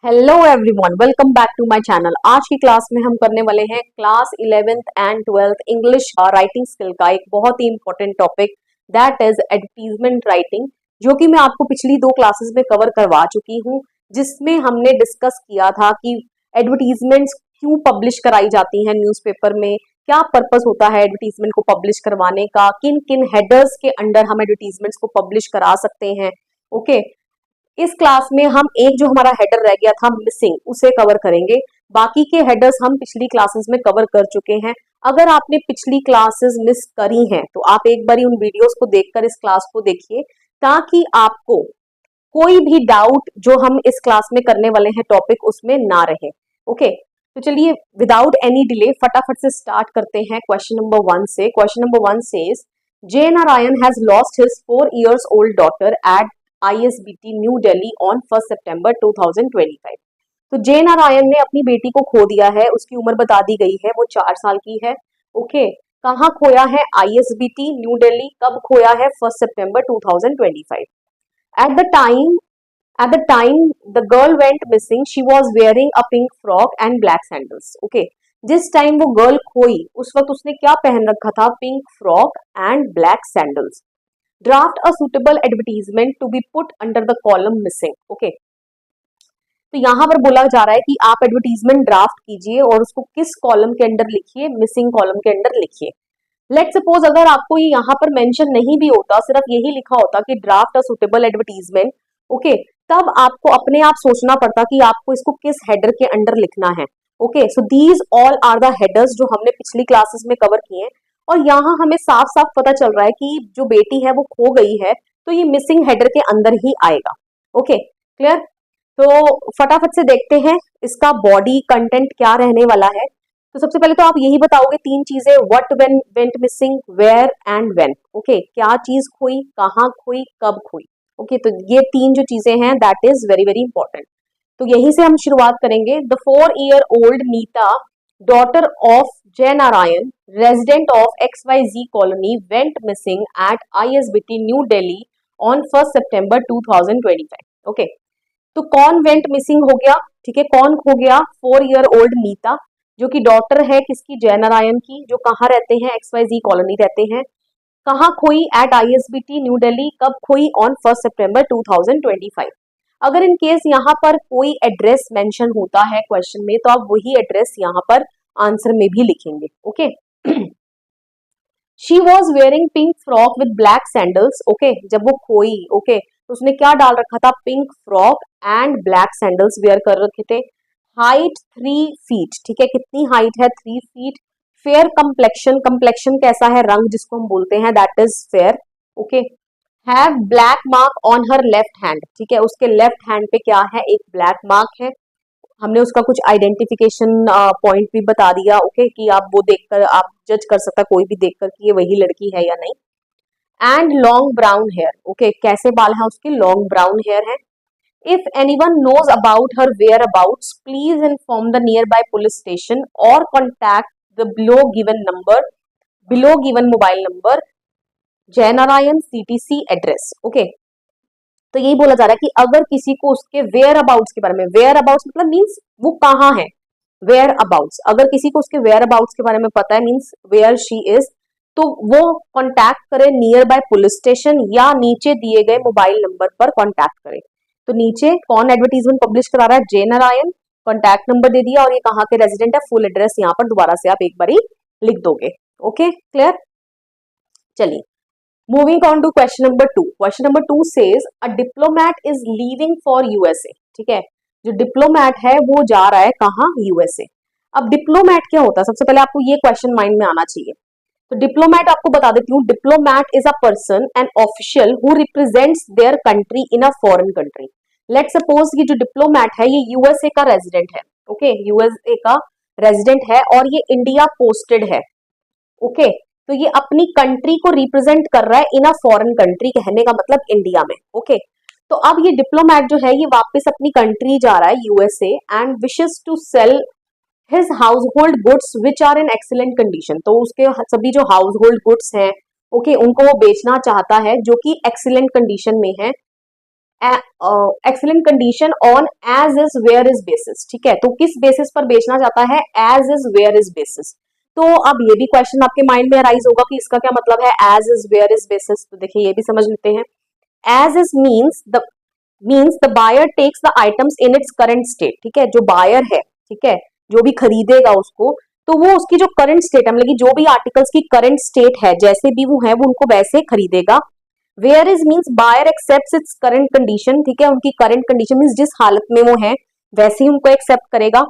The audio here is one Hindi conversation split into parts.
Hello everyone, welcome back to my channel. आज की क्लास में हम करने वाले हैं class 11th and 12th English writing skill का एक बहुत ही important topic, that is advertisement writing, जो कि मैं आपको पिछली दो क्लासेस में कवर करवा चुकी हूँ, जिसमें हमने डिस्कस किया था कि एडवर्टीजमेंट्स क्यों पब्लिश कराई जाती हैं न्यूज़पेपर में, क्या पर्पस होता है एडवर्टीजमेंट को पब्लिश करवाने का, किन किन हेडर्स के अंडर हम एडवर्टीजमेंट्स को पब्लिश करा सकते हैं। ओके, इस क्लास में हम एक जो हमारा हेडर रह गया था मिसिंग, उसे कवर करेंगे। बाकी के हेडर्स हम पिछली क्लासेस में कवर कर चुके हैं। अगर आपने पिछली क्लासेस मिस करी हैं तो आप एक बार उन वीडियोस को देखकर इस क्लास को देखिए, ताकि आपको कोई भी डाउट जो हम इस क्लास में करने वाले हैं टॉपिक उसमें ना रहे। ओके, तो चलिए विदाउट एनी डिले फटाफट से स्टार्ट करते हैं क्वेश्चन नंबर 1 से। Question number 1 says J Narayan has lost his 4 years old daughter at ISBT new Delhi on 1 September 2025। तो जे नारायण ने अपनी बेटी को खो दिया है, उसकी उम्र बता दी गई है, वो 4 साल की है। ओके, कहाँ खोया है? ISBT new Delhi. कब खोया है? 1 September 2025। At the time, at the time the girl went missing, she was wearing a pink frock and black sandals. Okay, जिस टाइम वो गर्ल खोई उस वक्त उसने क्या पहन रखा था? Pink frock and black sandals. Draft a suitable advertisement to be put under the column missing. Okay, तो यहाँ पर बोला जा रहा है कि आप एडवर्टीजमेंट ड्राफ्ट कीजिए और उसको किस कॉलम के अंडर लिखिए? मिसिंग कॉलम के अंडर लिखिए। लेट सपोज अगर आपको ये यहाँ पर मेंशन नहीं भी होता, सिर्फ यही लिखा होता कि draft a suitable advertisement, okay, तब आपको अपने आप सोचना पड़ता कि आपको इसको किस हेडर के अंडर लिखना है। Okay, so these all are the headers जो हमने पिछली क्लासेस में कवर किए हैं, और यहाँ हमें साफ साफ पता चल रहा है कि जो बेटी है वो खो गई है, तो ये मिसिंग हेडर के अंदर ही आएगा। Okay, clear? तो फटाफट से देखते हैं इसका बॉडी कंटेंट क्या रहने वाला है। तो सबसे पहले तो आप यही बताओगे तीन चीजें, what, when, went missing, where and when. Okay, क्या चीज खोई, कहाँ खोई, कब खोई। ओके, तो ये तीन जो चीजें हैं that is very very important. तो यहीं से हम शुरुआत करेंगे। The 4-year-old Nita, daughter of Jai Narayan, resident of XYZ colony, went missing at ISBT new Delhi on 1 September 2025। Okay, तो कौन वेंट मिसिंग हो गया? ठीक है, कौन खो गया? 4-year-old नीता, जो कि डॉटर है किसकी? जय नारायण की, जो कहाँ रहते हैं? XYZ कॉलोनी रहते हैं। कहाँ खोई? At ISBT new Delhi. कब खोई? On 1 September 2025। अगर इन केस यहाँ पर कोई एड्रेस मेंशन होता है क्वेश्चन में, तो आप वही एड्रेस यहाँ पर आंसर में भी लिखेंगे। Okay, she was wearing pink frock with black sandals. Okay, जब वो खोई, ओके, तो उसने क्या डाल रखा था? Pink frock and black sandals wear कर रखे थे। Height 3 feet। ठीक है, कितनी हाइट है? 3 feet। फेयर कंप्लेक्शन, कंप्लेक्शन कैसा है? रंग जिसको हम बोलते हैं that is fair. Okay, have black mark on her left hand. ठीक है, उसके लेफ्ट हैंड पे क्या है? एक ब्लैक मार्क है। हमने उसका कुछ आइडेंटिफिकेशन पॉइंट भी बता दिया। ओके, कि आप वो देखकर आप जज कर सकता, कोई भी देखकर कि ये वही लड़की है या नहीं। And long brown hair. Okay, कैसे बाल हैं उसके? लॉन्ग ब्राउन हेयर है। If anyone knows about her whereabouts, please inform the nearby police station or contact the below given mobile number, जय नारायण CTC एड्रेस। ओके, तो यही बोला जा रहा है कि अगर किसी को उसके वेयर अबाउट्स के बारे में, वेयर अबाउट्स मतलब मीन्स वो कहाँ है, वेयर अबाउट्स, अगर किसी को उसके वेयर अबाउट्स के बारे में पता है, मीन्स वेयर शी इज, तो वो कॉन्टैक्ट करे नियर बाय पुलिस स्टेशन या नीचे दिए गए मोबाइल नंबर पर कॉन्टैक्ट करे। तो नीचे कौन एडवर्टीजमेंट पब्लिश करा रहा है? जे नारायण। कॉन्टैक्ट नंबर दे दिया और ये कहाँ के रेजिडेंट है, फुल एड्रेस यहाँ पर दोबारा से आप एक बार लिख दोगे। Okay, clear? चलिए, moving on to question number 2। Question number 2 says a diplomat is leaving for USA। ठीक है, जो डिप्लोमैट है वो जा रहा है कहाँ? USA। अब डिप्लोमैट क्या होता है? सबसे पहले आपको ये क्वेश्चन माइंड में आना चाहिए। तो डिप्लोमैट आपको बता देती हूँ, diplomat is a person an official who represents their country in a foreign country. Let suppose ये जो डिप्लोमैट है ये USA का रेजिडेंट है। ओके, USA का रेजिडेंट है और ये इंडिया पोस्टेड है। ओके, तो ये अपनी कंट्री को रिप्रेजेंट कर रहा है इन अ फॉरेन कंट्री, कहने का मतलब इंडिया में। ओके, तो अब ये डिप्लोमैट जो है ये वापस अपनी कंट्री जा रहा है USA and wishes to sell his household goods which are in excellent condition. तो उसके सभी जो हाउसहोल्ड गुड्स हैं, ओके, उनको वो बेचना चाहता है जो कि एक्सीलेंट कंडीशन में है। Excellent condition on as is where is basis, ठीक है। तो किस बेसिस पर बेचना चाहता है, as is where is basis. तो अब ये भी क्वेश्चन आपके माइंड में अराइज होगा कि इसका क्या मतलब है, as is where is basis. तो देखिए ये भी समझ लेते हैं। As is means the buyer takes the items in its current state, ठीक है। जो बायर है, ठीक है, जो भी खरीदेगा उसको, तो वो उसकी जो करंट स्टेट है, मतलब कि जो भी आर्टिकल्स की करंट स्टेट है, जैसे भी वो है, वो उनको वैसे खरीदेगा। Where is means buyer accept its current condition, ठीक है। उनकी करंट कंडीशन मीन्स जिस हालत में वो है वैसे ही उनको एक्सेप्ट करेगा।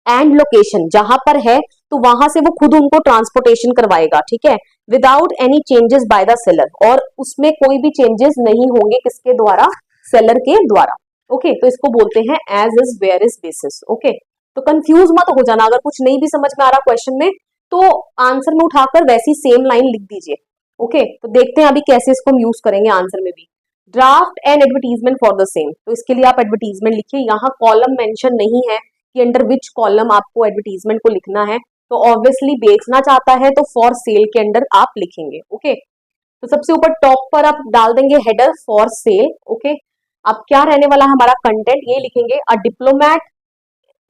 एंड लोकेशन, जहां पर है तो वहां से वो खुद उनको ट्रांसपोर्टेशन करवाएगा, ठीक है, without any changes by the seller, और उसमें कोई भी चेंजेस नहीं होंगे, किसके द्वारा, सेलर के द्वारा। ओके, तो इसको बोलते हैं as is where is basis. Okay, तो कंफ्यूज मत हो जाना, अगर कुछ नहीं भी समझ में आ रहा क्वेश्चन में तो आंसर में उठाकर वैसी सेम लाइन लिख दीजिए। ओके, तो देखते हैं अभी कैसे इसको हम यूज करेंगे आंसर में भी। Draft and advertisement for the same, तो इसके लिए आप एडवर्टीजमेंट लिखिए। यहाँ कॉलम मेंशन नहीं है कि अंडर विच कॉलम आपको एडवर्टीजमेंट को लिखना है, तो ऑब्वियसली बेचना चाहता है तो फॉर सेल के अंडर आप लिखेंगे। ओके, तो सबसे ऊपर टॉप पर आप डाल देंगे हेडर फॉर सेल। ओके, अब क्या रहने वाला हमारा कंटेंट, ये लिखेंगे अ diplomat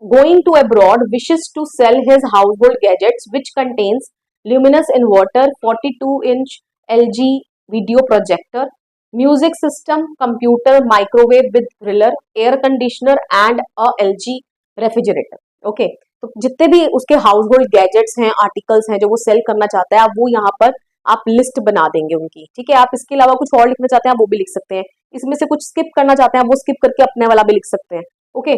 going to abroad wishes to sell his household gadgets which contains luminous inverter, 42-inch LG video projector, music system, computer, microwave with griller, air conditioner and a LG refrigerator. Okay, तो जितने भी उसके हाउस होल्ड गैजेट्स हैं, आर्टिकल्स हैं जो वो सेल करना चाहता है, आप वो यहाँ पर आप लिस्ट बना देंगे उनकी, ठीक है। आप इसके अलावा कुछ और लिखना चाहते हैं वो भी लिख सकते हैं, इसमें से कुछ स्किप करना चाहते हैं वो स्किप करके अपने वाला भी लिख सकते हैं। ओके,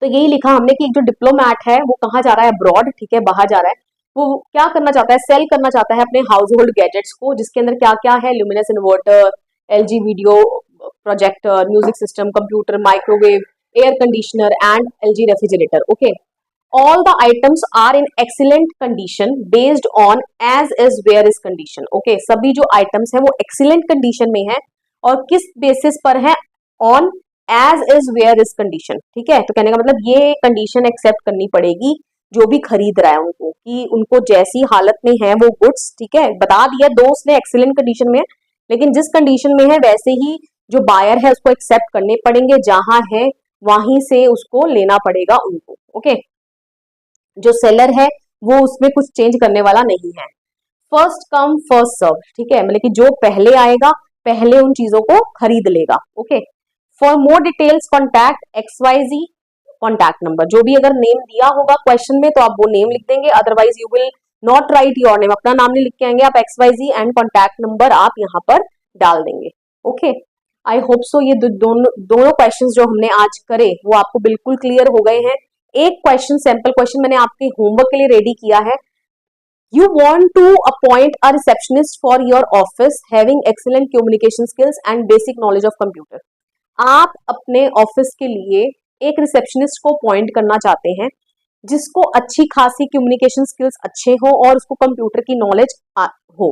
तो यही लिखा हमने कि जो डिप्लोमैट है वो कहाँ जा रहा है, अब्रॉड, ठीक है, बाहर जा रहा है। वो क्या करना चाहता है, सेल करना चाहता है अपने हाउस होल्ड गैजेट्स को, जिसके अंदर क्या क्या है, luminous inverter, LG video projector, music system, computer, microwave, air conditioner and LG refrigerator. Okay, all the items are in excellent condition based on as is where is condition. Okay, सभी जो आइटम्स हैं वो एक्सीलेंट कंडीशन में है और किस बेसिस पर है, on as is where is condition, ठीक है। तो कहने का मतलब ये कंडीशन एक्सेप्ट करनी पड़ेगी जो भी खरीद रहा है उनको, कि उनको जैसी हालत में है वो गुड्स, ठीक है, बता दिया दोस्त ने एक्सीलेंट कंडीशन में है, लेकिन जिस कंडीशन में है वैसे ही जो बायर है उसको एक्सेप्ट करने पड़ेंगे, जहां है वहीं से उसको लेना पड़ेगा उनको। ओके, जो सेलर है वो उसमें कुछ चेंज करने वाला नहीं है। फर्स्ट कम फर्स्ट सर्व, ठीक है, मतलब कि जो पहले आएगा पहले उन चीजों को खरीद लेगा। Okay, for more details contact XYZ contact number, जो भी अगर नेम दिया होगा क्वेश्चन में तो आप वो नेम लिख देंगे, otherwise you will not right your name, अपना नाम नहीं लिख के आएंगे आप, XYZ एंड कॉन्टैक्ट नंबर आप यहाँ पर डाल देंगे। ओके, आई होप सो ये दोनों क्वेश्चंस जो हमने आज करे वो आपको बिल्कुल क्लियर हो गए हैं। एक क्वेश्चन, सैंपल क्वेश्चन मैंने आपके होमवर्क के लिए रेडी किया है। You want to appoint a receptionist for your office having excellent communication skills and basic knowledge of computer. आप अपने ऑफिस के लिए एक रिसेप्शनिस्ट को अपॉइंट करना चाहते हैं जिसको अच्छी खासी कम्युनिकेशन स्किल्स अच्छे हो और उसको कंप्यूटर की नॉलेज हो।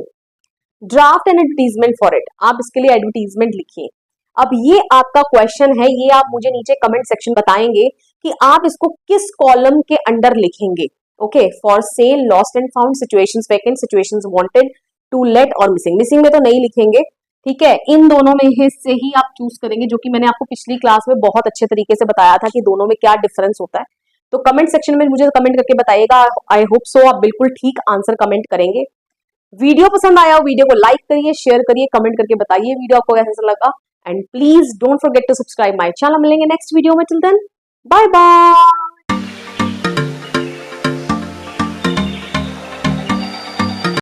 Draft an advertisement for it, आप इसके लिए एडवर्टीजमेंट लिखिए। अब ये आपका क्वेश्चन है, ये आप मुझे नीचे कमेंट सेक्शन बताएंगे कि आप इसको किस कॉलम के अंडर लिखेंगे। Okay, for sale, lost and found, situations vacant, situations wanted, to let और मिसिंग। मिसिंग में तो नहीं लिखेंगे, ठीक है, इन दोनों में से ही आप चूज करेंगे, जो कि मैंने आपको पिछली क्लास में बहुत अच्छे तरीके से बताया था कि दोनों में क्या डिफरेंस होता है। तो कमेंट सेक्शन में मुझे कमेंट करके बताइएगा। आई होप सो आप बिल्कुल ठीक आंसर कमेंट करेंगे। वीडियो पसंद आया हो वीडियो को लाइक करिए, शेयर करिए, कमेंट करके बताइए वीडियो आपको कैसा लगा, and please don't forget to subscribe my channel. मिलेंगे नेक्स्ट वीडियो में, टिल देन बाय बाय।